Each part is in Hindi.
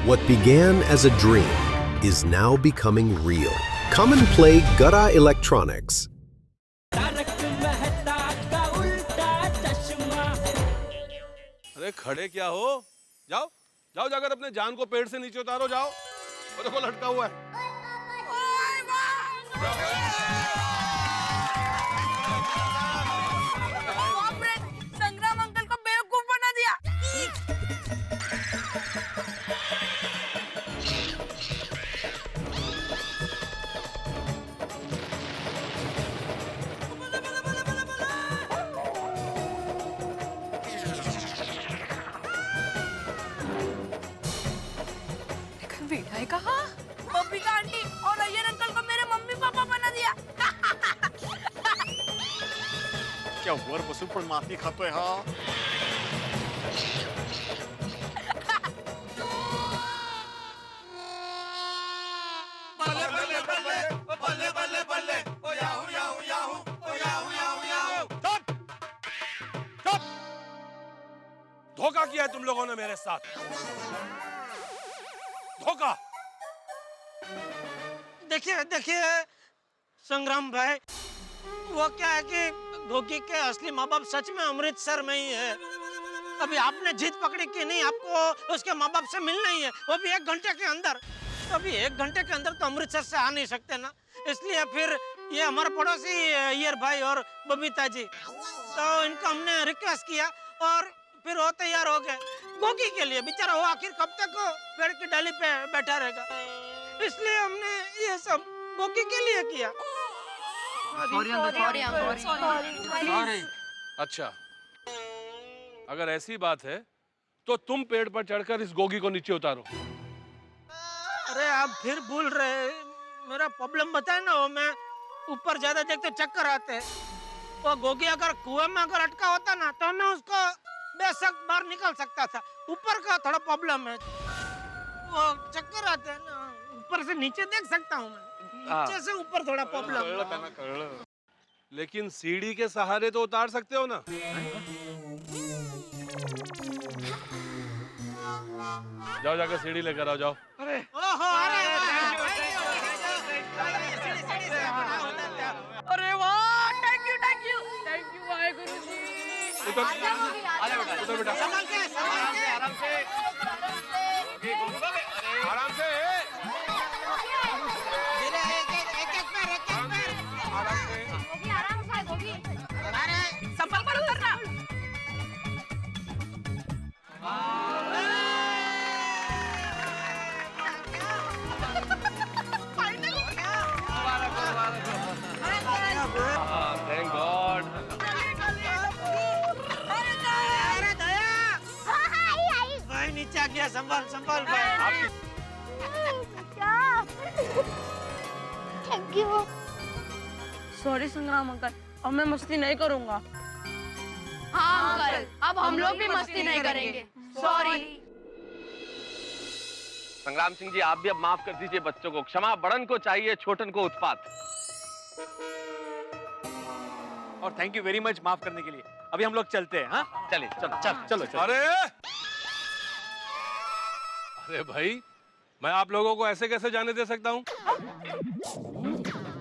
What began as a dream is now becoming real. Come and play Gada Electronics. अरे खड़े क्या हो? जाओ जाओ, जाकर अपने जान को पेड़ से नीचे उतारो, जाओ। वो देखो लटका हुआ है। संग्राम अंकल को बेवकूफ बना दिया। लेकिन विनय कहाँ? बबीता आंटी और अय्यर अंकल को मेरे मम्मी पापा बना दिया। क्या वरपासून पण माती खातोय हा? धोखा किया है तुम लोगों ने मेरे साथ। धोखा। देखिए देखिए संग्राम भाई, वो क्या है कि गोगी के असली माँ बाप सच में अमृतसर में ही है। अभी आपने जिद पकड़ी कि नहीं, आपको उसके माँ बाप से मिलना ही है, वो भी 1 घंटे के अंदर। अभी 1 घंटे के अंदर तो अमृतसर से आ नहीं सकते ना, इसलिए फिर ये हमारे पड़ोसी अय्यर भाई और बबीता जी, तो इनको हमने रिक्वेस्ट किया और फिर वो तैयार हो गए गोगी के लिए। बेचारा वो आखिर कब तक पेड़ की डाली पे बैठा रहेगा, इसलिए हमने ये सब गोगी के लिए किया। अच्छा, अगर ऐसी बात है तो तुम पेड़ पर चढ़कर इस गोगी को नीचे उतारो। अरे आप फिर भूल रहे, मेरा प्रॉब्लम बताए ना, वो मैं ऊपर ज्यादा देखते चक्कर आते हैं। वो गोगी अगर कुएं में अगर अटका होता ना तो मैं उसको बेशक बाहर निकल सकता था। ऊपर का थोड़ा प्रॉब्लम है, वो चक्कर आते हैं ना, ऊपर से नीचे देख सकता हूँ मैं, नीचे से ऊपर थोड़ा प्रॉब्लम। लेकिन सीढ़ी के सहारे तो उतार सकते हो ना। जाओ जाकर सीढ़ी लेकर आओ, जाओ। अरे वाह, थैंक यू वाहेगुरु जी। उतर बेटा, संभाल के आराम से। धीरे, एक पैर। अरे संभल कर उतरना। Thank God. अरे दया, भाई नीचे आ गया, संभाल भाई। Thank you. सॉरी संग्राम अंकल, अब मैं मस्ती नहीं करूंगा। हाँ अंकल, अब हम लोग भी मस्ती नहीं करेंगे। सॉरी। संग्राम सिंह जी, आप भी अब माफ कर दीजिए बच्चों को। क्षमा बड़न को चाहिए, छोटन को उत्पात। और थैंक यू वेरी मच माफ करने के लिए। अभी हम लोग चलते हैं। हाँ चलिए चलो। अरे भाई, मैं आप लोगों को ऐसे कैसे जाने दे सकता हूँ?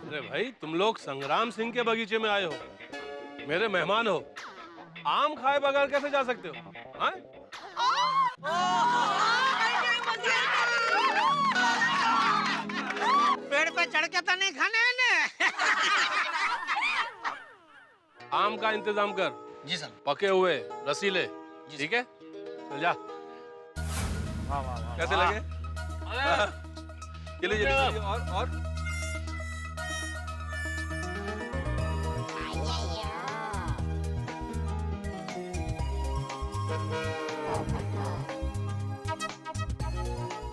अरे भाई, तुम लोग संग्राम सिंह के बगीचे में आए हो, मेरे मेहमान हो, आम खाए बगैर कैसे जा सकते हो? हाँ? पेड़ पे चढ़ के तो नहीं खाने ने। आम का इंतजाम कर। जी सर। पके हुए रसीले, ठीक है? चल जा। कैसे लगे? चलिए और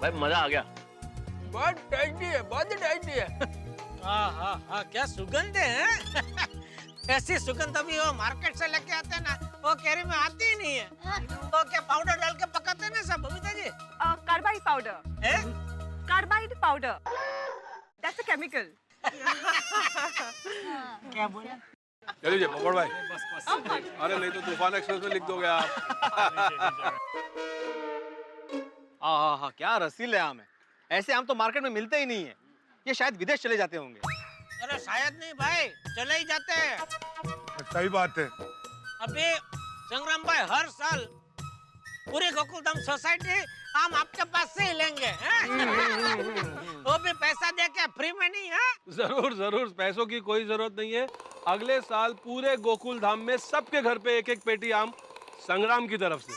भाई मजा आ गया। बहुत टेस्टी है। हाँ, क्या सुगंध है। ऐसी सुगंध अभी वो मार्केट से लेके आते हैं ना, वो कैरी में आती ही नहीं है। तो क्या पाउडर डाल के पकाते हैं ना सब बबीता जी? Carbide powder. हैं? Carbide powder, that's a chemical. क्या बोला? चलिए पकड़ भाई। अरे नहीं तो तूफान एक्सप्रेस में लिख दोगे आप। हाँ हाँ, क्या रसीले आम है। ऐसे आम तो मार्केट में मिलते ही नहीं है। ये शायद विदेश चले जाते होंगे। अरे शायद नहीं भाई, चले ही जाते हैं। सही बात है। अभी संग्राम भाई हर साल पूरी गोकुलधाम सोसाइटी आम आपके पास से ही लेंगे हैं? वो भी पैसा दे के, फ्री में नहीं है। जरूर जरूर, पैसों की कोई जरूरत नहीं है। अगले साल पूरे गोकुल धाम में सबके घर पे एक एक पेटी आम संग्राम की तरफ से।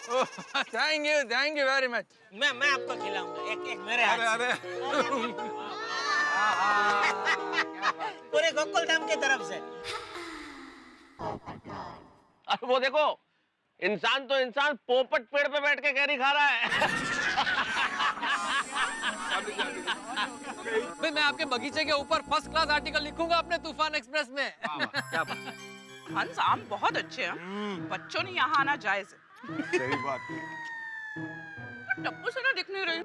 Thank you very much. मैं आपको खिलाऊंगा, एक एक मेरे हाथ से। अरे पूरे गोकुलधाम की तरफ से। अरे वो देखो, इंसान तो इंसान पोपट पेड़ पे बैठ के कैरी खा रहा है। भाई मैं आपके बगीचे के ऊपर फर्स्ट क्लास आर्टिकल लिखूंगा अपने तूफान एक्सप्रेस में। क्या बात। हंस, आम बहुत अच्छे हैं। बच्चों ने यहाँ आना जायज है। सही बात है। टप्पू से ना दिख नहीं रही।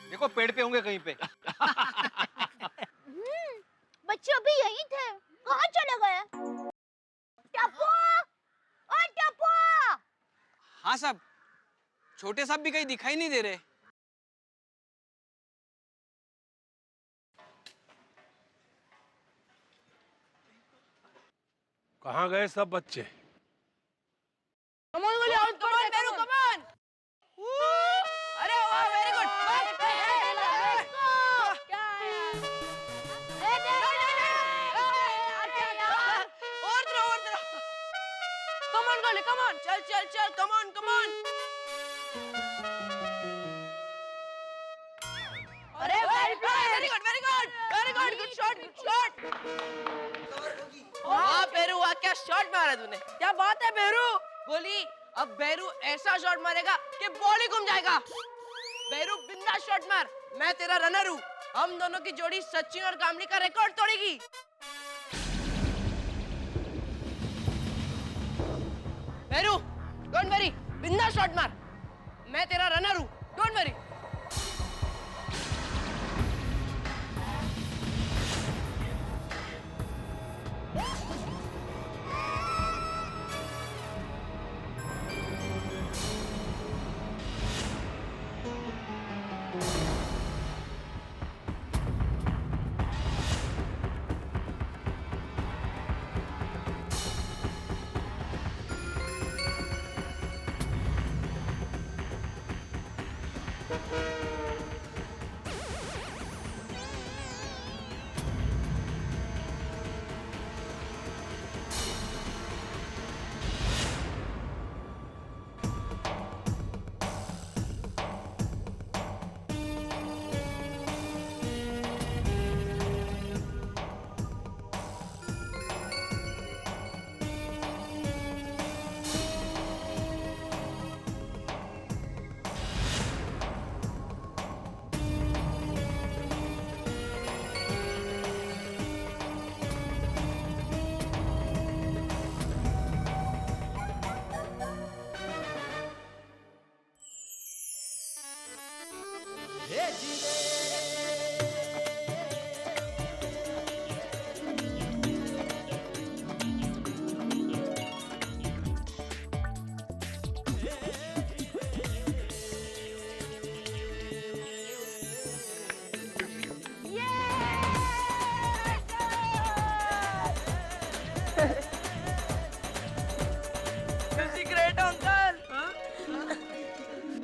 देखो पेड़ पे होंगे कहीं पे। बच्चे अभी यहीं थे, कहाँ चले गए? टप्पू, ओ टप्पू! हाँ साहब, छोटे साहब भी कहीं दिखाई नहीं दे रहे। कहाँ गए सब बच्चे? Come on, Gully, out, come on, Beru, come on! अरे वाह, very good. और तरह। Come on, Gully, come on. चल, come on. अरे very good, good shot. हाँ बेरू, वाह क्या शॉट मारा तूने। क्या बात है बेरू। गोली, अब बेरू ऐसा शॉट मारेगा कि बॉल ही घूम जाएगा। बेरू बिंदास शॉट मार, मैं तेरा रनर हूँ। हम दोनों की जोड़ी सचिन और कामली का रिकॉर्ड तोड़ेगी। बेरू, डोंट वरी, बिंदास शॉट मार, मैं तेरा रनर हूँ, डोंट वरी।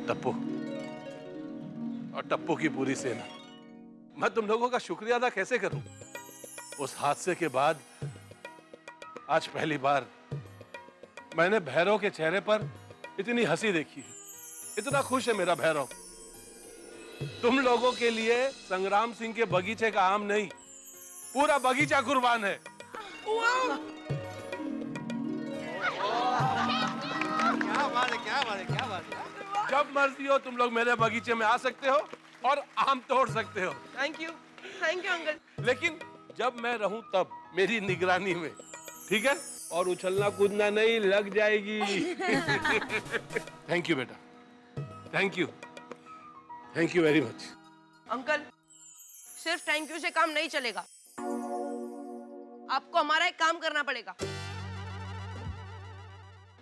टप्पू और टप्पू की पूरी सेना, मैं तुम लोगों का शुक्रिया अदा कैसे करूं? उस हादसे के बाद आज पहली बार मैंने भैरव के चेहरे पर इतनी हंसी देखी है। इतना खुश है मेरा भैरव। तुम लोगों के लिए संग्राम सिंह के बगीचे का आम नहीं, पूरा बगीचा कुर्बान है। क्या बात है। जब मर्जी हो तुम लोग मेरे बगीचे में आ सकते हो और आम तोड़ सकते हो। Thank you uncle. लेकिन जब मैं रहूं तब मेरी निगरानी में, ठीक है? और उछलना कूदना नहीं, लग जाएगी। थैंक यू बेटा, thank you very much. Uncle, सिर्फ थैंक यू से काम नहीं चलेगा, आपको हमारा एक काम करना पड़ेगा।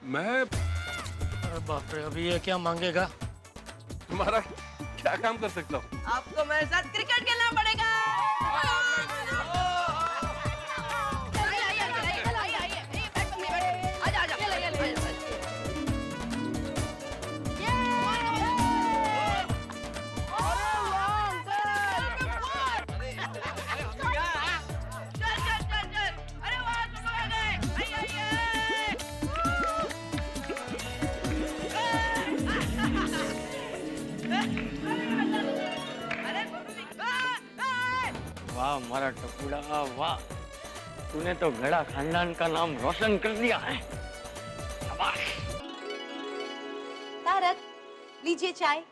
मैं अरे बाप रे, अभी ये क्या मांगेगा? तुम्हारा क्या काम कर सकता हूँ? आपको मेरे साथ क्रिकेट खेलना पड़ेगा। वाह मारा टपुड़ा वाह, तूने तो गड़ा खानदान का नाम रोशन कर दिया है। शाबाश। तारक, लीजिए चाय।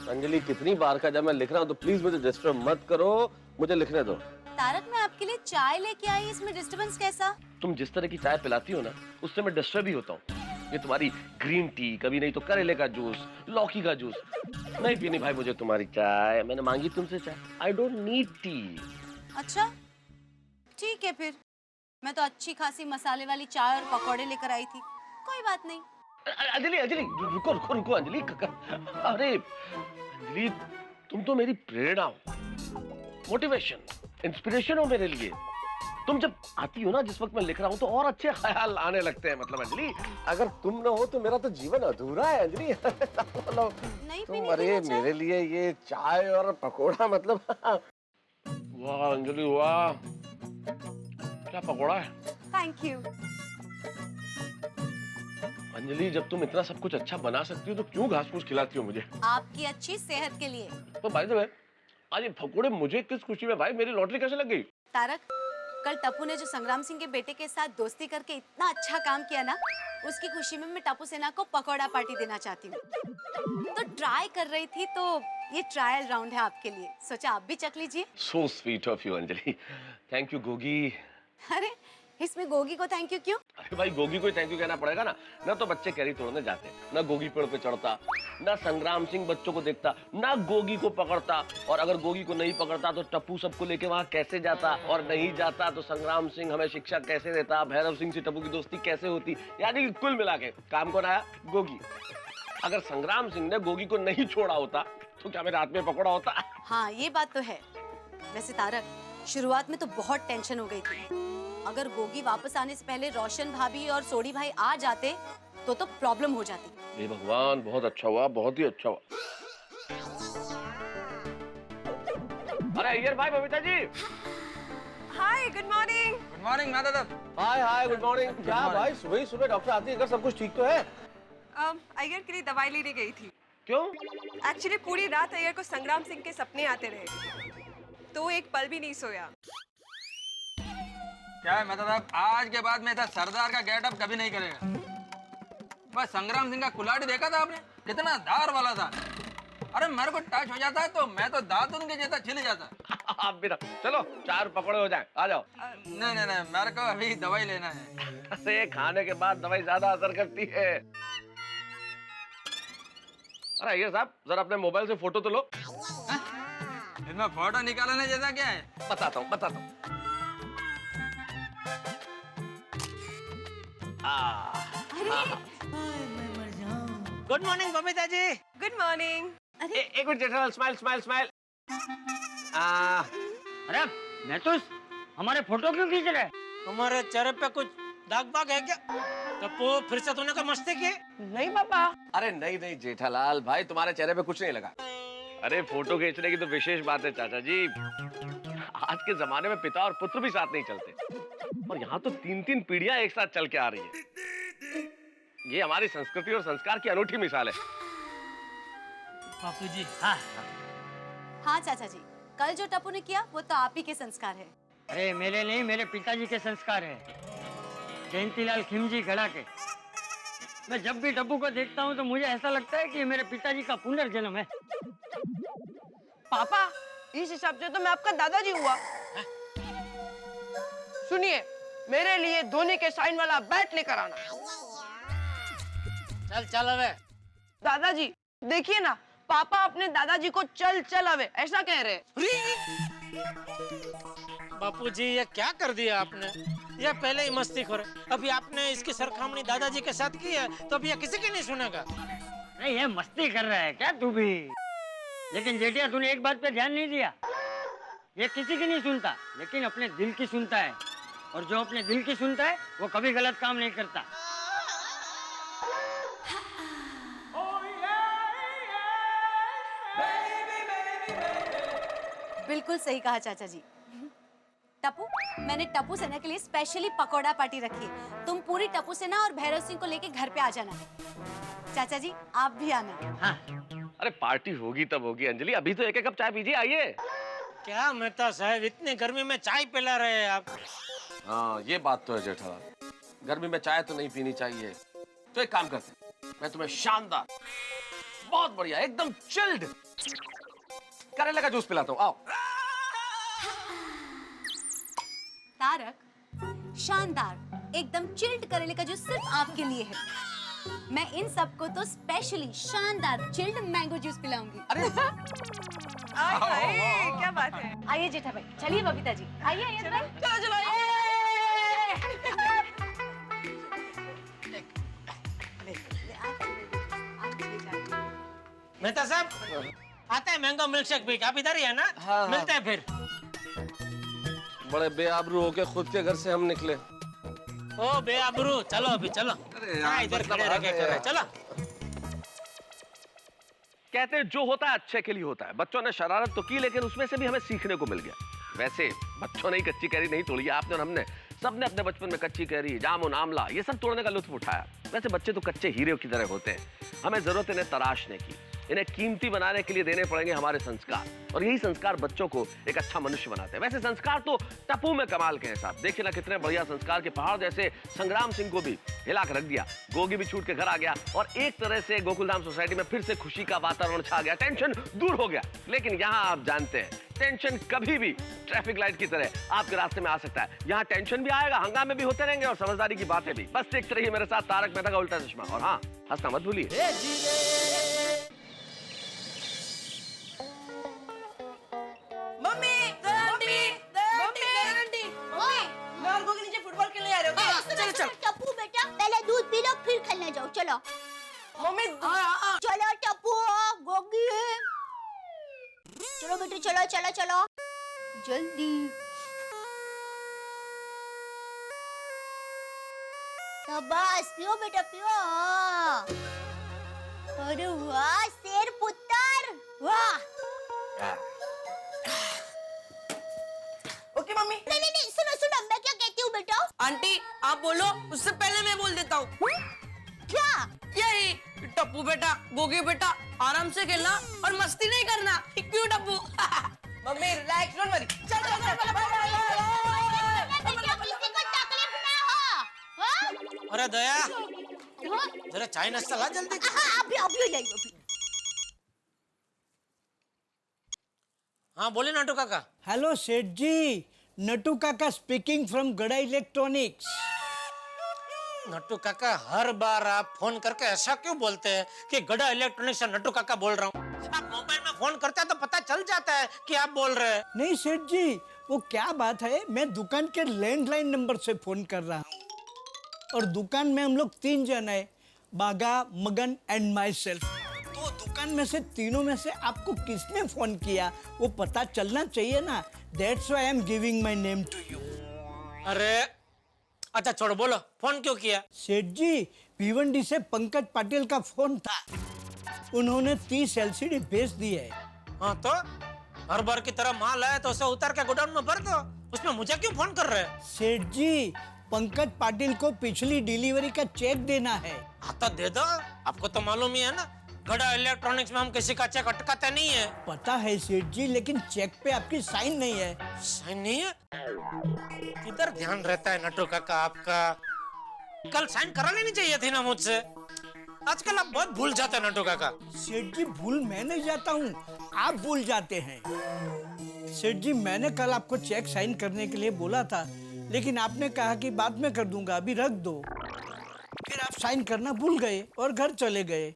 अंजलि कितनी बार का जब मैं लिख रहा हूँ तो प्लीज मुझे डिस्टर्ब मत करो, मुझे लिखने दो। तारक, मैं आपके लिए चाय लेके आई, इसमें डिस्टरबेंस कैसा? तुम जिस तरह की चाय पिलाती हो ना, उससे मैं डिस्टर्ब ही होता हूँ। ये तुम्हारी ग्रीन टी, कभी नहीं तो करेले का जूस, लौकी का जूस, नहीं पीनी भाई मुझे तुम्हारी चाय। मैंने मांगी तुमसे चाय, आई डोंट नीड टी। अच्छा ठीक है, फिर मैं तो अच्छी खासी मसाले वाली चाय और पकौड़े लेकर आई थी, कोई बात नहीं। अंजलि अंजलि रुको रुको रुको अंजलि, अरे अंजलि तुम तो मेरी प्रेरणा हो, मोटिवेशन, इंस्पिरेशन हो मेरे लिए। तुम जब आती हो ना, जिस वक्त मैं लिख रहा हूँ, तो और अच्छे ख्याल आने लगते हैं। मतलब अंजलि, अगर तुम ना हो तो मेरा तो जीवन अधूरा है अंजलि। मतलब नहीं तुम, पीनी अरे थी ना मेरे लिए ये चाय और पकोड़ा, मतलब वाह अंजलि वाह, क्या पकोड़ा है। Thank you. अंजलि, जब तुम इतना सब कुछ अच्छा बना सकती हो तो क्यों घास फूस खिलाती हो मुझे? आपकी अच्छी सेहत के लिए। तो भाई साहब, आज ये पकोड़े मुझे किस खुशी में? भाई मेरी लॉटरी कैसे लग गई? तारक, कल टप्पू ने जो संग्राम सिंह के बेटे के साथ दोस्ती करके इतना अच्छा काम किया ना, उसकी खुशी में मैं टप्पू सेना को पकौड़ा पार्टी देना चाहती हूँ। तो ट्राई कर रही थी, तो ये ट्रायल राउंड है आपके लिए, सोचा आप भी चख लीजिए। So sweet of you Anjali, thank you Gogi. अरे इसमें गोगी को थैंक यू क्यों? अरे भाई गोगी को ही थैंक यू कहना पड़ेगा ना। ना तो बच्चे कैरी तोड़ने जाते, ना गोगी पेड़ पे चढ़ता, ना संग्राम सिंह बच्चों को देखता, ना गोगी को पकड़ता, और अगर गोगी को नहीं पकड़ता तो टप्पू सबको लेके वहां कैसे जाता, और नहीं जाता तो संग्राम सिंह हमें शिक्षा कैसे देता, भैरव सिंह से टप्पू की दोस्ती कैसे होती। यानी कि कुल मिला के काम कौन आया? गोगी। अगर संग्राम सिंह ने गोगी को नहीं छोड़ा होता तो क्या मेरे हाथ में पकौड़ा होता? हाँ ये बात तो है। वैसे तारक, शुरुआत में तो बहुत टेंशन हो गई थी। अगर गोगी वापस आने से पहले रोशन भाभी और सोडी भाई आ जाते तो प्रॉब्लम हो जाती। हे भगवान, बहुत अच्छा हुआ, बहुत ही अच्छा हुआ। अरे अय्यर भाई, बबीता जी। हाय, गुड मॉर्निंग। गुड मॉर्निंग दादा। हाय हाय, गुड मॉर्निंग। क्या भाई, सुबह ही सुबह डॉक्टर आती है, अगर सब कुछ ठीक तो है? अय्यर के लिए दवाई लेने गई थी। क्यों? एक्चुअली पूरी रात अय्यर को संग्राम सिंह के सपने आते रहे, तो वो एक पल भी नहीं सोया। क्या है मतलब, आज के बाद में ऐसा सरदार का गेटअप कभी नहीं करेगा। बस संग्राम सिंह का कुल्हाड़ी देखा था आपने, कितना धार वाला था। अरे मेरे को टच हो जाता है तो मैं तो दातुन के जैसा छिल जाता। आप भी चलो, 4 पकौड़े हो जाए, आ जाओ। नहीं नहीं नहीं, मेरे को अभी दवाई लेना है। अरे खाने के बाद दवाई ज्यादा असर करती है। अरे अय्यर साहब, जरा अपने मोबाइल से फोटो तो लो। इसमें फोटो निकालने जैसा क्या है? बताता हूँ बताता हूँ। Good morning Babita ji. Good morning. एक minute Jethalal, smile smile smile. अरे नेतुस, हमारे फोटो क्यों खींच रहे? तुम्हारे चेहरे पे कुछ दाग बाग है क्या? टप्पू, फिर से तूने का मस्ती की? नहीं पापा। अरे नहीं नहीं जेठालाल भाई, तुम्हारे चेहरे पे कुछ नहीं लगा। अरे फोटो खींचने की तो विशेष बात है चाचा जी। आज के जमाने में पिता और पुत्र भी साथ नहीं चलते, और यहाँ तो 3-3 पीढ़ियां एक साथ चल के आ रही है। ये हमारी संस्कृति और संस्कार की अनूठी मिसाल है। बापू जी। हाँ हाँ चाचा जी, कल जो टप्पू ने किया वो तो आप ही के संस्कार है। अरे मेरे नहीं, मेरे पिताजी के संस्कार है, जयंतीलाल खिमजी गढ़ा के। मैं जब भी टप्पू को देखता हूँ तो मुझे ऐसा लगता है कि मेरे पिताजी का पुनर्जन्म है। पापा, इस हिसाब से तो मैं आपका दादाजी हुआ। सुनिए, मेरे लिए धोनी के साइन वाला बैट लेकर आना। चल चल अबे। दादाजी देखिए ना, पापा अपने दादाजी को चल चल अवे ऐसा कह रहे हैं। बापूजी ये क्या कर दिया आपने? ये पहले ही मस्तीखोर है। अभी आपने इसकी सरखामणी दादाजी के साथ की है तो अब ये किसी की नहीं सुनेगा। नहीं ये मस्ती कर रहा है क्या तू भी? लेकिन जेठिया तूने एक बात पे ध्यान नहीं दिया, ये किसी की नहीं सुनता लेकिन अपने दिल की सुनता है, और जो अपने दिल की सुनता है वो कभी गलत काम नहीं करता। बिल्कुल सही कहा चाचा जी। टप्पू, मैंने टप्पू सेना के लिए स्पेशली पकौड़ा पार्टी रखी है। तुम पूरी टप्पू सेना और भैरव सिंह को लेके घर पे आ जाना। चाचा जी आप भी आना। हाँ। अरे पार्टी होगी तब होगी अंजलि, अभी तो एक एक कप चाय पीजिए, आइए। क्या मेहता साहब, इतनी गर्मी में चाय पिला रहे हैं आप? हाँ ये बात तो है जेठालाल, गर्मी में चाय तो नहीं पीनी चाहिए। तो एक काम करते हैं, मैं तुम्हें शानदार, बहुत बढ़िया, एकदम चिल्ड करेले का जूस पिलाता हूँ, आओ। तारक, शानदार एकदम चिल्ड करेले का जूस सिर्फ आपके लिए है। मैं इन सबको तो स्पेशली शानदार चिल्ड मैंगो जूस पिलाऊंगी। अरे क्या बात है। आइए जेठा भाई, चलिए बबीता जी, आइए आइए चलो चलो मेहता साहब आते हैं मैंगो मिल्क शेक भी, आप इधर ही है ना? हाँ। मिलते हैं फिर। बड़े बेआबरू होके खुद के घर से हम निकले। ओ बेआबरू, चलो अभी चलो। अरे हाँ, इधर खड़े रह के कर रहे हैं, चलो। कहते हैं जो होता है अच्छे के लिए होता है। बच्चों ने शरारत तो की लेकिन उसमें से भी हमें सीखने को मिल गया। वैसे बच्चों ने ही कच्ची कैरी नहीं तोड़ी, आपने और हमने सबने अपने बचपन में कच्ची कैरी, जामुन, आमला ये सब तोड़ने का लुत्फ उठाया। वैसे बच्चे तो कच्चे हीरे की तरह होते हैं, हमें जरूरत इन्हें तराशने की, इन्हें कीमती बनाने के लिए देने पड़ेंगे हमारे संस्कार, और यही संस्कार बच्चों को एक अच्छा मनुष्य बनाते हैं। वैसे संस्कार तो टप्पू में कमाल के हैं साहब, देखिए ना कितने बढ़िया संस्कार के पहाड़ जैसे संग्राम सिंह को भी हिला कर रख दिया। गोगी भी छूट के घर आ गया और एक तरह से गोकुलधाम सोसाइटी में फिर से खुशी का वातावरण छा गया, टेंशन दूर हो गया। लेकिन यहाँ आप जानते हैं टेंशन कभी भी ट्रैफिक लाइट की तरह आपके रास्ते में आ सकता है। यहाँ टेंशन भी आएगा, हंगामे भी होते रहेंगे और समझदारी की बातें भी। बस देखते रहिए मेरे साथ तारक मेहता का उल्टा चश्मा, और हाँ हंसना मत भूलिए। मम्मी गारंटी गारंटी मम्मी मैं और गोगी नीचे फुटबॉल खेलने आ रहे हो। चलो चलो टप्पू बेटा पहले दूध पी लो फिर खेलने जाओ। चलो मम्मी चलो टप्पू गोगी, चलो बेटा चलो चलो चलो जल्दी। शाबाश पियो बेटा पियो। अरे वाह शेर पुत्र वाह। Okay mummy. नहीं नहीं नहीं सुनो सुनो मैं क्या कहती हूँ बेटा। आंटी आप बोलो उससे पहले मैं बोल देता हूँ। क्या? यही टप्पू बेटा गोगी बेटा आराम से खेलना और मस्ती नहीं करना, क्यों Tappu? Mummy relax don't worry. चल चल चल किसी को तकलीफ ना हो। हाँ? अरे दया हाँ? जरा चाय नाश्ता ला जल्दी। हाँ अभी अभी लाइए अभी। हाँ बोले नाटू काका। हेलो सेठ जी, नटू काका स्पीकिंग फ्रॉम गड़ा इलेक्ट्रॉनिक्स। नट्टू काका हर बार आप फोन करके ऐसा क्यों बोलते हैं कि गड़ा इलेक्ट्रॉनिक्स से नट्टू काका बोल रहा हूँ? आप मोबाइल में फोन करते हैं तो पता चल जाता है कि आप बोल रहे हैं। नहीं सेठ जी, वो क्या बात है, मैं दुकान के लैंडलाइन नंबर से फोन कर रहा हूँ और दुकान में हम लोग 3 जन है, बागा, मगन एंड माई सेल्फ। तो दुकान में से तीनों में से आपको किसने फोन किया वो पता चलना चाहिए ना। That's why I am giving my name to you. अरे अच्छा छोड़ो, बोलो फोन क्यों किया? सेठ जी भिवंडी से पंकज पाटिल का फोन था, उन्होंने 30 LCD भेज दी है। हाँ तो हर बार की तरह माल आया तो उसे उतार के गोडाउन में भर दो, उसमें मुझे क्यों फोन कर रहे हैं? सेठ जी पंकज पाटिल को पिछली डिलीवरी का चेक देना है। हाँ तो दे दो, आपको तो मालूम ही है ना गड़ा इलेक्ट्रॉनिक्स में हम किसी का चेक अटकाते नहीं है। पता है सेठ जी, लेकिन चेक पे आपकी साइन नहीं है। साइन नहीं है? किधर ध्यान रहता है नट्टू काका आपका? कल साइन करा लेनी चाहिए थी ना मुझसे। आजकल आप बहुत भूल जाते हैं नट्टू काका। सेठ जी भूल मैं नहीं जाता हूँ, आप भूल जाते हैं। सेठ जी मैंने कल आपको चेक साइन करने के लिए बोला था, लेकिन आपने कहा कि बाद में कर दूंगा, अभी रख दो। फिर आप साइन करना भूल गए और घर चले गए।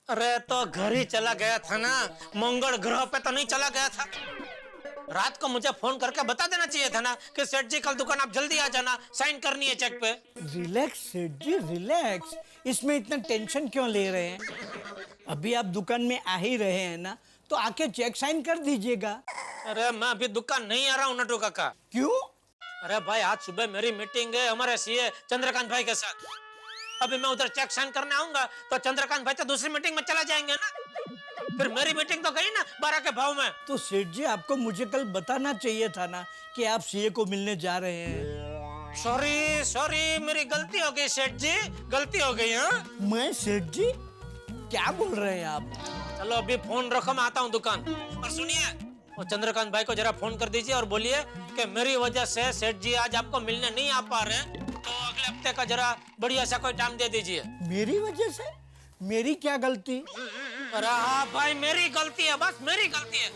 अरे तो घर ही चला गया था ना, मंगल ग्रह पे तो नहीं चला गया था। रात को मुझे फोन करके बता देना चाहिए था ना कि सेठ जी कल दुकान आप जल्दी आ जाना, साइन करनी है चेक पे। रिलैक्स सेठ जी रिलैक्स, इसमें इतना टेंशन क्यों ले रहे हैं? अभी आप दुकान में आ ही रहे हैं ना, तो आके चेक साइन कर दीजिएगा। अरे मैं अभी दुकान नहीं आ रहा हूँ नटू काका। क्यों? अरे भाई आज सुबह मेरी मीटिंग है हमारे सीए चंद्रकांत भाई के साथ। अभी मैं उधर चेक साइन करने आऊंगा तो चंद्रकांत भाई तो दूसरी मीटिंग में चला जाएंगे ना, फिर मेरी मीटिंग तो गई ना 12 के भाव में। तो सेठ जी आपको मुझे कल बताना चाहिए था ना कि आप सीए को मिलने जा रहे हैं। सॉरी सॉरी, मेरी गलती हो गई सेठ जी, गलती हो गई। हाँ मैं सेठ जी? क्या बोल रहे हैं आप? चलो अभी फोन रखो, मैं आता हूँ दुकान। और सुनिए, वो चंद्रकांत भाई को जरा फोन कर दीजिए और बोलिए कि मेरी वजह से सेठ जी आज आपको मिलने नहीं आ पा रहे, तो अगले हफ्ते का जरा बढ़िया सा कोई टाइम दे दीजिए। मेरी वजह से? मेरी क्या गलती? अरे हाँ भाई मेरी गलती है, बस मेरी गलती है।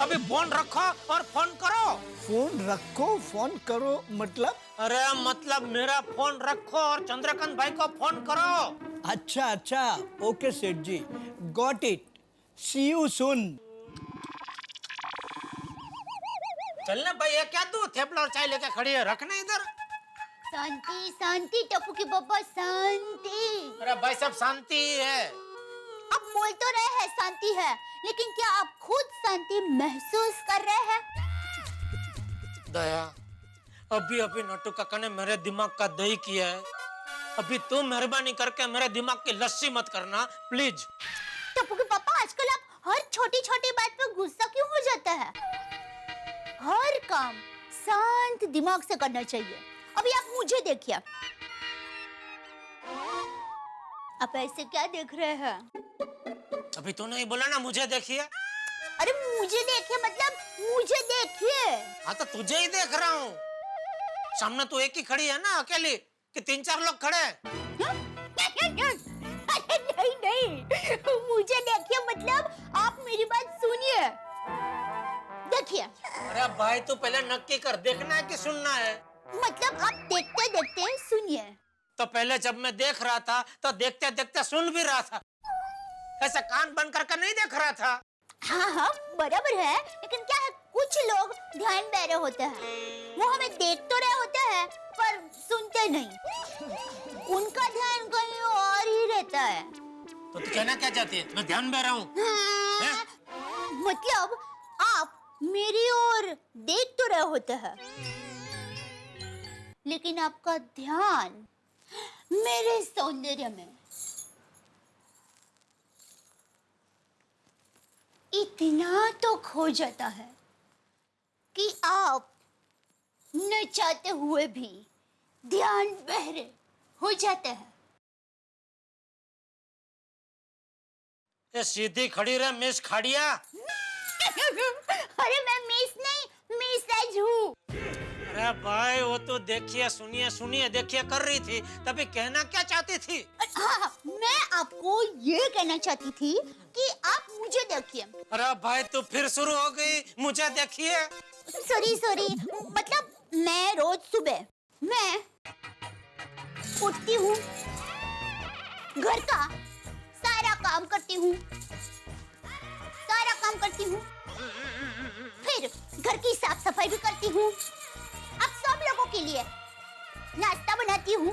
अभी फोन रखो और फोन करो। फोन रखो फोन करो मतलब? अरे मतलब मेरा फोन रखो और चंद्रकांत भाई को फोन करो। अच्छा अच्छा, okay Seth ji, got it, see you soon. चलना भाई, ये क्या तू थेपला और चाय लेके खड़ी है, रखना इधर। शांति शांति टप्पू के पापा, शांति। अरे भाई सब शांति है। आप बोल तो रहे हैं शांति है, लेकिन क्या आप खुद शांति महसूस कर रहे हैं? दया, अभी अभी नट्टू काका ने मेरे दिमाग का दही किया है। अभी तुम मेहरबानी करके मेरे दिमाग की लस्सी मत करना प्लीज। टप्पू के पापा, आजकल आप हर छोटी छोटी बात पे गुस्सा क्यों हो जाता है? हर काम शांत दिमाग से करना चाहिए। अभी आप मुझे देखिए, आप ऐसे क्या देख रहे हैं? अभी तूने ही बोला ना मुझे देखिए। अरे मुझे देखिए मतलब मुझे देखिए। हाँ तो तुझे ही देख रहा हूँ। सामने तो एक ही खड़ी है ना अकेली, कि 3-4 लोग खड़े हैं? अरे नहीं नहीं, मुझे देखिए मतलब आप मेरी बात सुनिए, देखिए। अरे भाई तू पहले नक्की कर, देखना है कि सुनना है? मतलब आप देखते देखते सुनिए। तो पहले जब मैं देख रहा था तो देखते देखते सुन भी रहा था, ऐसा कान बंद करके नहीं देख रहा था। हाँ हाँ बराबर है, लेकिन क्या है कुछ लोग ध्यान बहरे होते हैं, वो हमें देख तो रहे होते हैं पर सुनते नहीं, उनका ध्यान कहीं और ही रहता है। तो तू कहना क्या चाहती है? मैं ध्यान बह रहा हूँ? हाँ, मतलब आप मेरी ओर देख तो रहे होते हैं, लेकिन आपका ध्यान मेरे सौंदर्य में इतना तो खो जाता है कि आप न चाहते हुए भी ध्यान बहरे हो जाते हैं। ये सीधी खड़ी रहे मिस खाड़िया। अरे मैं मिस नहीं मिसेज हूँ। अरे भाई वो तो देखिए सुनिए सुनिए देखिए कर रही थी, तभी कहना क्या चाहती थी? हाँ, मैं आपको ये कहना चाहती थी कि आप मुझे देखिए। अरे भाई तू फिर शुरू हो गई, मुझे देखिए। सॉरी सॉरी, मतलब मैं रोज सुबह मैं उठती हूँ, घर का सारा काम करती हूँ, फिर घर की साफ सफाई भी करती हूँ, अब सब लोगों के लिए नाश्ता बनाती हूँ,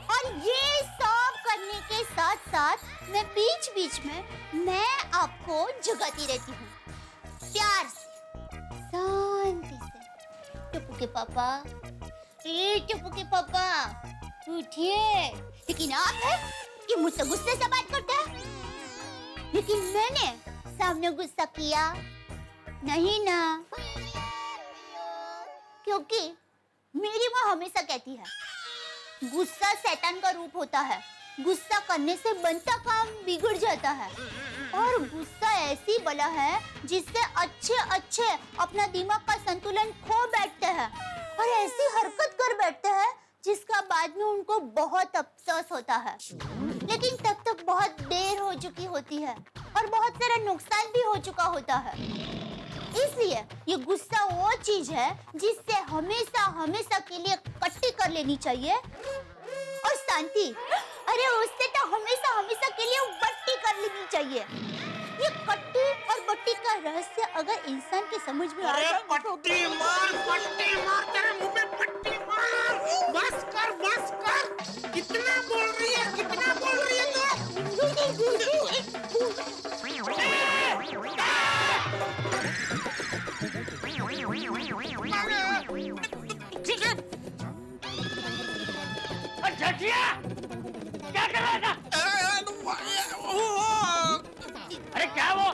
और ये सब करने के साथ साथ मैं बीच बीच में मैं आपको जगाती रहती हूँ, प्यार से, शांति से। टप्पू के पापा, टप्पू के पापा उठिए। लेकिन आप है कि मुझसे गुस्से से बात करते हैं, लेकिन मैंने सामने गुस्सा किया नहीं ना, क्योंकि मेरी माँ हमेशा कहती है गुस्सा शैतान का रूप होता है, गुस्सा करने से बनता काम बिगड़ जाता है, और गुस्सा ऐसी बला है जिससे अच्छे अच्छे अपना दिमाग का संतुलन खो बैठते हैं और ऐसी हरकत कर बैठते हैं जिसका बाद में उनको बहुत अफसोस होता है, लेकिन तब तक बहुत देर हो चुकी होती है और बहुत सारा नुकसान भी हो चुका होता है। इसलिए ये गुस्सा वो चीज है जिससे हमेशा हमेशा के लिए कट्टी कर लेनी चाहिए, और शांति, अरे उससे तो हमेशा हमेशा के लिए बट्टी कर लेनी चाहिए। ये कट्टी और बट्टी पट्टी का रहस्य अगर इंसान के समझ में आ अरे जाए पट्टी मार तेरे मुंह पे पट्टी मार। बस कर। कितना बोल रही है ठीक है। झटिया क्या कर रहा था? अरे क्या वो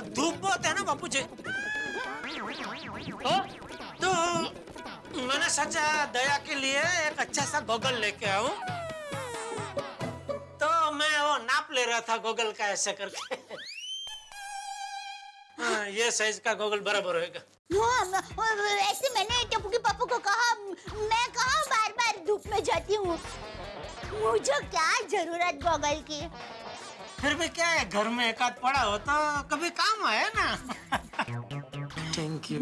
धूप बहुत है ना बापू जी, तो मैंने सोचा दया के लिए एक अच्छा सा गॉगल लेके आऊं, तो मैं वो नाप ले रहा था गॉगल का ऐसे करके। हाँ, ये साइज का गॉगल बराबर होगा। ऐसे मैंने टप्पू के पापा को कहा, मैं कहा बार-बार धूप में जाती हूँ, मुझे क्या जरूरत गॉगल की। फिर भी क्या है, घर में एक आध पड़ा हो तो कभी काम आए ना। Thank you.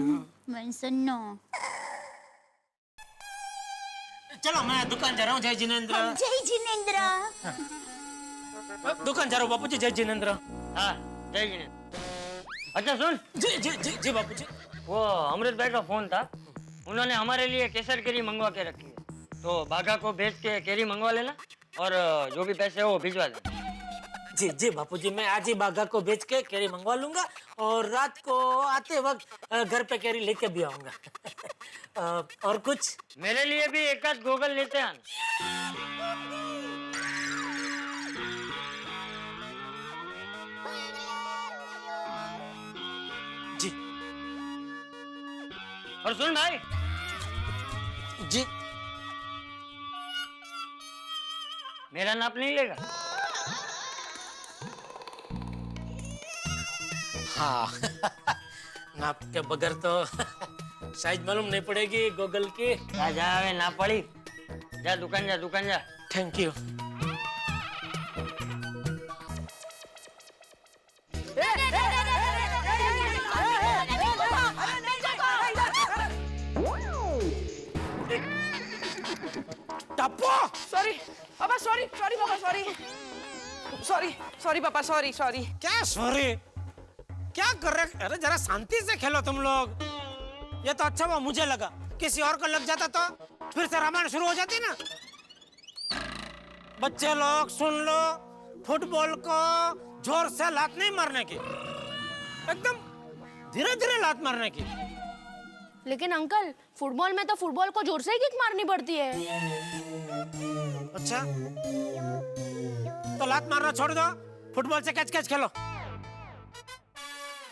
सुनो, चलो मैं दुकान जा रहा हूँ। जय जिनेंद्र। जय जिनेंद्र। दुकान जा रहा हूँ बापू जी। जय जिनेंद्र। हाँ जय जिनेंद्र। अच्छा सुन। जी बापू जी। वो अमृत भाई का फोन था, उन्होंने हमारे लिए केसर केरी मंगवा के रखी है, तो बाघा को भेज के केरी मंगवा लेना और जो भी पैसे हो वो भिजवा देना। जी बापू जी, मैं आज ही बाघा को भेज के केरी मंगवा लूंगा और रात को आते वक्त घर पे केरी लेके भी आऊंगा। और कुछ मेरे लिए भी एक आध गॉगल लेते आना। जी। और सुन भाई। जी। मेरा नाप नहीं लेगा? हाँ। नाप के बगैर तो साइज मालूम नहीं पड़ेगी गॉगल की। जा ना पड़ी। जा दुकान जा। Thank you. Tappu. Sorry papa, sorry papa, sorry papa, sorry. क्या सॉरी? क्या कर रहे? अरे जरा शांति से खेलो तुम लोग। ये तो अच्छा हुआ मुझे लगा, किसी और को लग जाता तो फिर से रामायण शुरू हो जाती ना। बच्चे लोग सुन लो, फुटबॉल को जोर से लात नहीं मारने की, एकदम धीरे धीरे लात मारने की। लेकिन अंकल, फुटबॉल में तो फुटबॉल को जोर से ही किक मारनी पड़ती है। अच्छा, तो लात मारना छोड़ दो, फुटबॉल से कैच खेलो।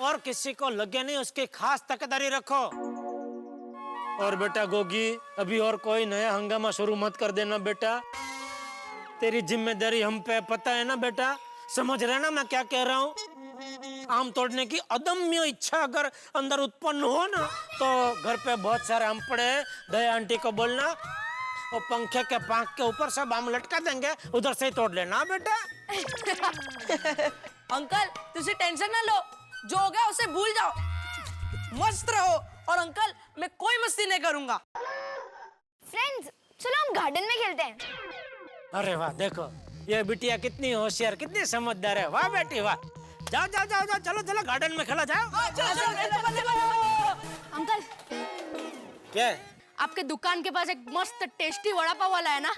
और किसी को लगे नहीं उसकी खास तकेदारी रखो। और बेटा गोगी, अभी और कोई नया हंगामा शुरू मत कर देना बेटा। तेरी जिम्मेदारी हम पे पता है ना बेटा, समझ रहे ना मैं क्या कह रहा हूँ। आम तोड़ने की अदम्य इच्छा अगर अंदर उत्पन्न हो ना, तो घर पे बहुत सारे आम पड़े हैं, दया आंटी को बोलना, और पंखे के पंख के ऊपर सब आम लटका देंगे, उधर से ही तोड़ लेना बेटा। अंकल तुझे टेंशन ना लो, जो हो गया उसे भूल जाओ, मस्त रहो। और अंकल मैं कोई मस्ती नहीं करूंगा। फ्रेंड्स, चलो हम गार्डन में खेलते हैं। अरे वाह, देखो ये बिटिया कितनी होशियार, कितनी समझदार है। वाह बेटी वाह। जाओ चलो गार्डन में खेला जाओ। अंकल, क्या है? आपके दुकान के पास एक मस्त टेस्टी वड़ा पाव वाला है ना?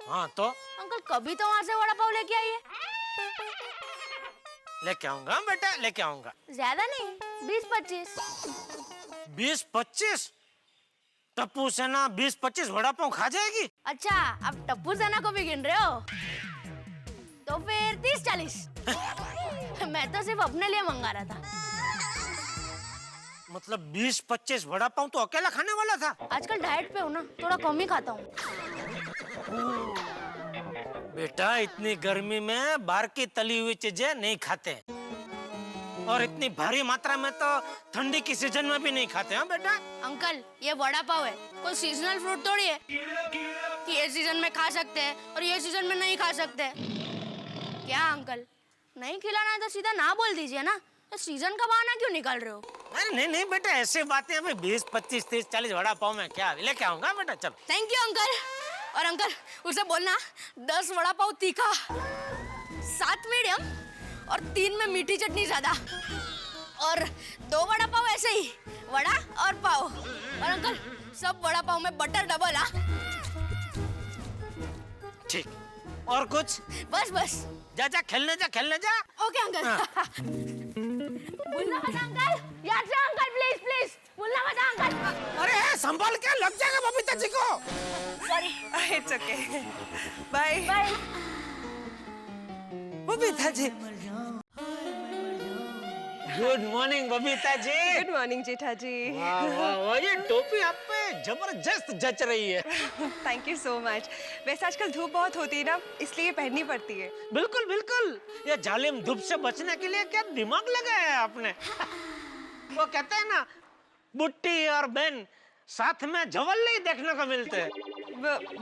हाँ तो अंकल कभी तो वहाँ से वड़ा पाव लेके आइए। लेके आऊंगा बेटा, लेके आऊंगा। ज्यादा नहीं, 20-25। 20-25? टप्पू सेना 20-25 वड़ा पाव खा जाएगी? अच्छा, अब टप्पू सेना को भी गिन रहे हो? तो फिर 30-40। मैं तो सिर्फ अपने लिए मंगा रहा था। मतलब 20-25 वड़ा पाव तो अकेला खाने वाला था? आजकल डाइट पे हूँ ना, थोड़ा कम ही खाता हूँ। बेटा इतनी गर्मी में बाहर की तली हुई चीजें नहीं खाते, और इतनी भारी मात्रा में तो ठंडी की सीजन में भी नहीं खाते। हाँ बेटा। अंकल ये वड़ा पाव है, कोई सीजनल फ्रूट थोड़ी है कि ये सीजन में खा सकते हैं और ये सीजन में नहीं खा सकते। क्या अंकल, नहीं खिलाना है तो सीधा ना बोल दीजिए ना, तो सीजन का बहाना क्यों निकाल रहे हो? नहीं बेटा, ऐसी बातें हैं। 20-25 30-40 वड़ा पाव में क्या लेके आऊंगा बेटा। चल। Thank you uncle. और अंकल उसे बोलना 10 वड़ा पाव तीखा। 7 मीडियम और 3 में मीठी चटनी ज्यादा और 2 वड़ा पाव ऐसे ही, वड़ा और पाव। और अंकल सब वड़ा पाव में बटर डबल। ठीक, और कुछ? बस जा जा खेलने जा। Okay uncle. भूलना मत अंकल, याद से अंकल, प्लीज भूलना मत अंकल। अरे संभाल के, लग जाएगा बबीता जी को। Sorry, it's okay, bye. Babita ji, good morning Babita ji. Good morning Jetha ji. वाह वाह वाह, ये टोपी आप पे जबरदस्त जच रही है। Thank you so much. वैसे आजकल धूप बहुत होती है ना, इसलिए पहननी पड़ती है। बिल्कुल, ये जालिम धूप से बचने के लिए क्या दिमाग लगाया है आपने। वो कहते हैं ना, बुट्टी और बेन साथ में जवल नहीं देखने को मिलते।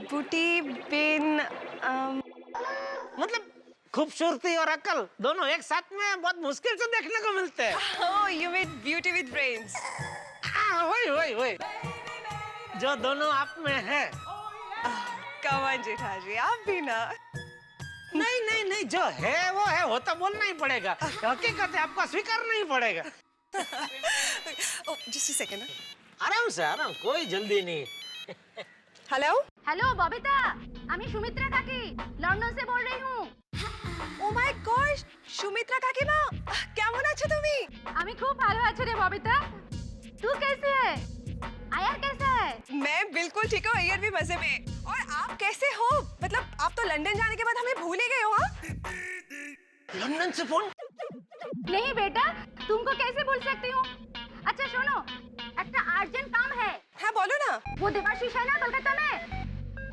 बुटी बेन मतलब खूबसूरती और अकल दोनों एक साथ में बहुत मुश्किल से देखने को मिलते हैं। Oh, you mean beauty with brains. वही जो दोनों आप में है। कम ऑन जेठा जी, आप भी ना। नहीं, जो है वो तो बोलना ही पड़ेगा। हकीकत है, आपको स्वीकारना ही पड़ेगा। Just a second. आराम, कोई जल्दी नहीं। हेलो बबिता, আমি সুমিত্রা কাকি লন্ডন से बोल रही हूँ। ও মাই গড, সুমিত্রা কাকিমা, কেমন আছো তুমি? আমি খুব ভালো আছি রে ববিতা। तू कैसे है? आयर कैसा है? मैं बिल्कुल ठीक हूँ, अय्यर भी मजे में। और आप कैसे हो? मतलब आप तो लंदन जाने के बाद हमें भूल ही गए हो। हाँ, लंदन से फोन? नहीं बेटा, तुमको कैसे भूल सकती हूँ। अच्छा सुनो, একটা अर्जेंट काम है। हाँ बोलो ना। वो देवाशीष है ना कलकत्ता में,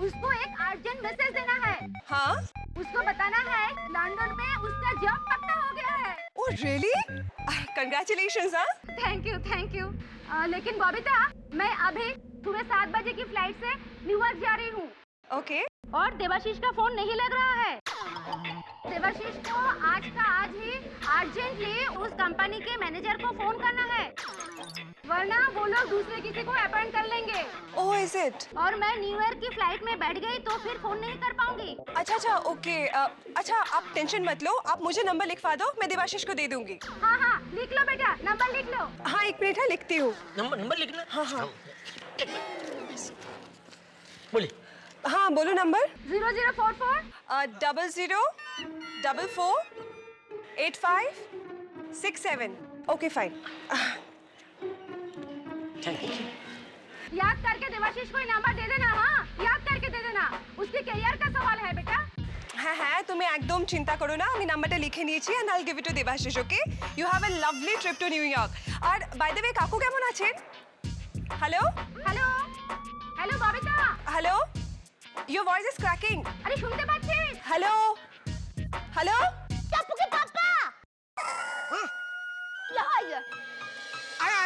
उसको एक अर्जेंट मैसेज देना है। हाँ, उसको बताना है लंदन में उसका जॉब पक्का हो गया है। Oh really? कंग्रेचुलेशंस। हाँ, थैंक यू। लेकिन बबिता, मैं अभी सुबह 7 बजे की फ्लाइट से न्यूयॉर्क जा रही हूँ। ओके। और देवाशीष का फोन नहीं लग रहा है। देवाशीष को आज का आज ही अर्जेंटली उस कंपनी के मैनेजर को फोन करना है, वरना वो लोग दूसरे किसी को अपॉइंट कर लेंगे। Oh is it? और मैं न्यूयॉर्क की फ्लाइट में बैठ गई तो फिर फोन नहीं कर पाऊंगी। अच्छा ओके। अच्छा आप टेंशन मत लो, आप मुझे नंबर लिखवा दो, मैं देवाशीष को दे दूंगी। हाँ लिख लो बेटा, नंबर लिख लो। हाँ 1 मिनट है, लिखती हूँ। नंबर लिखना? हाँ। बोलिए। हाँ बोलो नंबर। 0044 00448567। Okay fine. याद करके देवाशीष को नंबर दे देना। हाँ याद करके दे देना, उसके करियर का सवाल है बेटा। হ্যাঁ তুমি একদম চিন্তা করো না, আমি নাম্বারটা লিখে নিয়েছি and I'll give it to Debashis. Okay, you have a lovely trip to New York. R by the way কাকু কেমন আছেন? Hello Babita. Hello, your voice is cracking. আরে শুনতে পাচ্ছিস? হ্যালো टप्पू के पापा। क्या है? आया।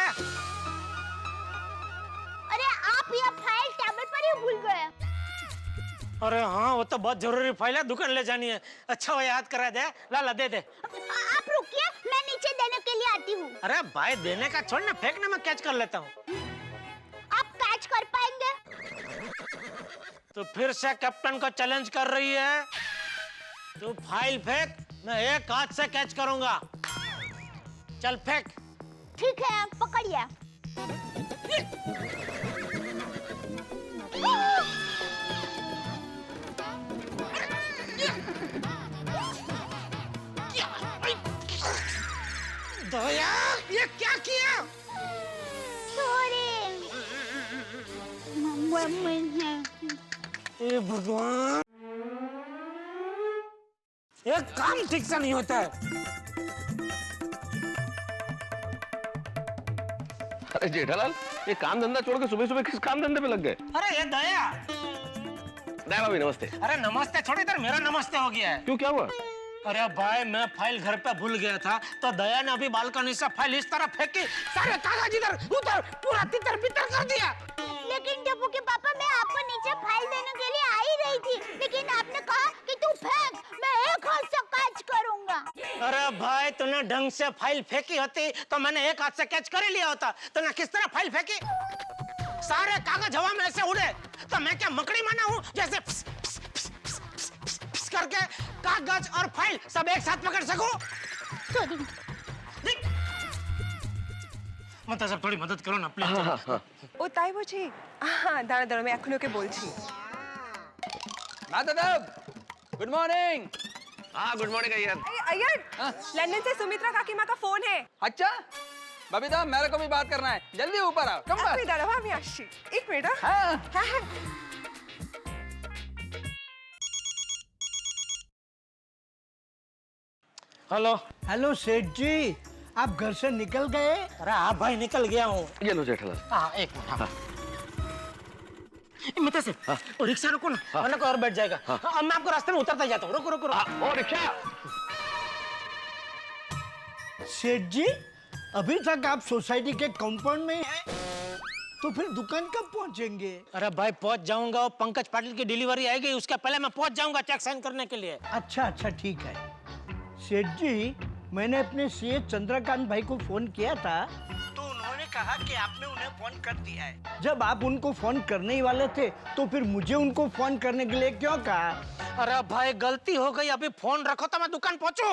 अरे आप यह फाइल टेबल पर ही भूल गए। अरे हाँ, वो तो बहुत जरूरी फाइल है, दुकान ले जानी है। अच्छा वो याद करा दे, ला दे। आप रुकिए, मैं नीचे देने के लिए आती हूँ। अरे भाई देने का छोड़ ना, फेंकने में कैच कर लेता हूँ। आप कैच कर पाएंगे? तो फिर से कैप्टन को चैलेंज कर रही है। तू फाइल फेंक, मैं एक हाथ से कैच करूंगा। चल फेंक। ठीक है, पकड़िए। दया, ये क्या किया? ए भगवान, ये काम ठीक से नहीं होता है। अरे जेठालाल, ये काम धंधा छोड़ के सुबह सुबह किस काम धंधे पे लग गए? अरे ये दया भाभी नमस्ते। अरे नमस्ते छोड़, इधर मेरा नमस्ते हो गया है। क्यों, क्या हुआ? अरे भाई मैं फाइल घर पे भूल गया था, तो दया ने अभी बालकनी से फाइल इस तरह फेंकी, सारे कागज इधर उधर पूरा तितर बितर कर दिया। लेकिन टप्पू के पापा, मैं आपको नीचे फाइल देने के लिए आ ही रही थी, लेकिन आपने कहा कि तू फेंक, मैं एक हाथ से कैच करूंगा। अरे भाई तूने ढंग से फाइल फेंकी होती तो मैंने एक हाथ से कैच कर ही लिया होता। तूने किस तरह फाइल फेंकी? सारे कागज हवा में ऐसे उड़े, तो मैं क्या मकड़ी माना हूँ जैसे करके कागज और फाइल सब एक साथ पकड़ सकूं? मतलब सब थोड़ी मदद करो ना प्लीज। ও তাই বুঝি? দাঁড়া দাঁড়া আমি এখনই ওকে বলছি। दादा गुड मॉर्निंग। हाँ good morning Iyer. Iyer London से सुमित्रा काकीमा का फोन है। अच्छा बबीता मेरे को भी बात करना है, जल्दी ऊपर आओ। कम আপনি দাঁড়াও আমি আসছি। এক মিনিট। हाँ হ্যাঁ হ্যাঁ। हेलो। हेलो सेठ जी, आप घर से निकल गए? अरे हाँ भाई निकल गया हूँ। ये लो जेठालाल। हाँ एक मिनट। हाँ। मित्र से वो रिक्शा रुको ना, वरना कोई और बैठ जाएगा। हाँ, मैं आपको रास्ते में उतरता जाता हूँ। रुको रुको रुको। ओ रिक्शा। सेठ जी, अभी तक आप सोसाइटी के कंपाउंड में ही हैं, तो फिर दुकान कब पहुंचेंगे? अरे भाई पहुंच जाऊंगा, पंकज पाटिल की डिलीवरी आएगी, उसके पहले मैं पहुंच जाऊंगा चेक साइन करने के लिए। अच्छा अच्छा ठीक है। सेठ जी, मैंने अपने सीए चंद्रकांत भाई को फोन किया था, तो उन्होंने कहा कि आपने उन्हें फोन कर दिया है। जब आप उनको फोन करने ही वाले थे, तो फिर मुझे उनको फोन करने के लिए क्यों कहा? अरे भाई गलती हो गई, अभी फोन रखो तो मैं दुकान पहुंचू।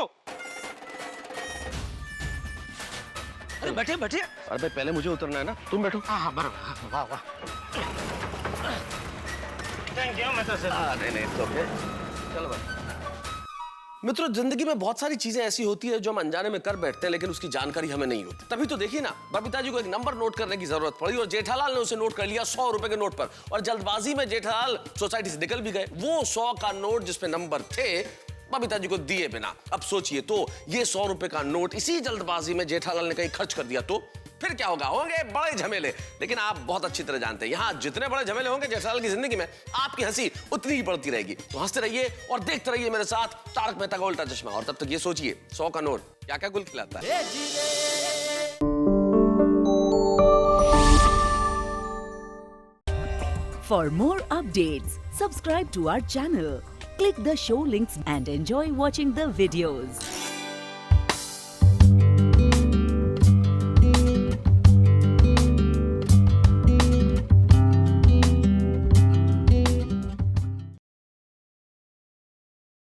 अरे बैठिए बैठिए। अरे भाई पहले मुझे उतरना है ना, तुम बैठो। हाँ बराबर। वाह वाह। थैंक यू मित्र से। नहीं नहीं तो ओके, चलो भाई। मित्रों, जिंदगी में बहुत सारी चीजें ऐसी होती है जो हम अनजाने में कर बैठते हैं, लेकिन उसकी जानकारी हमें नहीं होती। तभी तो देखिए ना, बबीता जी को एक नंबर नोट करने की जरूरत पड़ी और जेठालाल ने उसे नोट कर लिया 100 रुपए के नोट पर, और जल्दबाजी में जेठालाल सोसाइटी से निकल भी गए। वो 100 का नोट जिसपे नंबर थे, बबीता जी को दिए बिना। अब सोचिए तो, ये 100 रुपए का नोट इसी जल्दबाजी में जेठालाल ने कहीं खर्च कर दिया तो फिर क्या होगा? होंगे बड़े झमेले। लेकिन आप बहुत अच्छी तरह जानते हैं, यहाँ जितने बड़े झमेले होंगे जेठालाल की जिंदगी में, आपकी हंसी उतनी ही बढ़ती रहेगी। तो हंसते रहिए और देखते रहिए मेरे साथ तारक मेहता का उल्टा चश्मा। और तब तक ये सोचिए, 100 का नोट क्या क्या गुल खिलाता है। For more updates, subscribe to our channel, click the show links and enjoy watching the videos.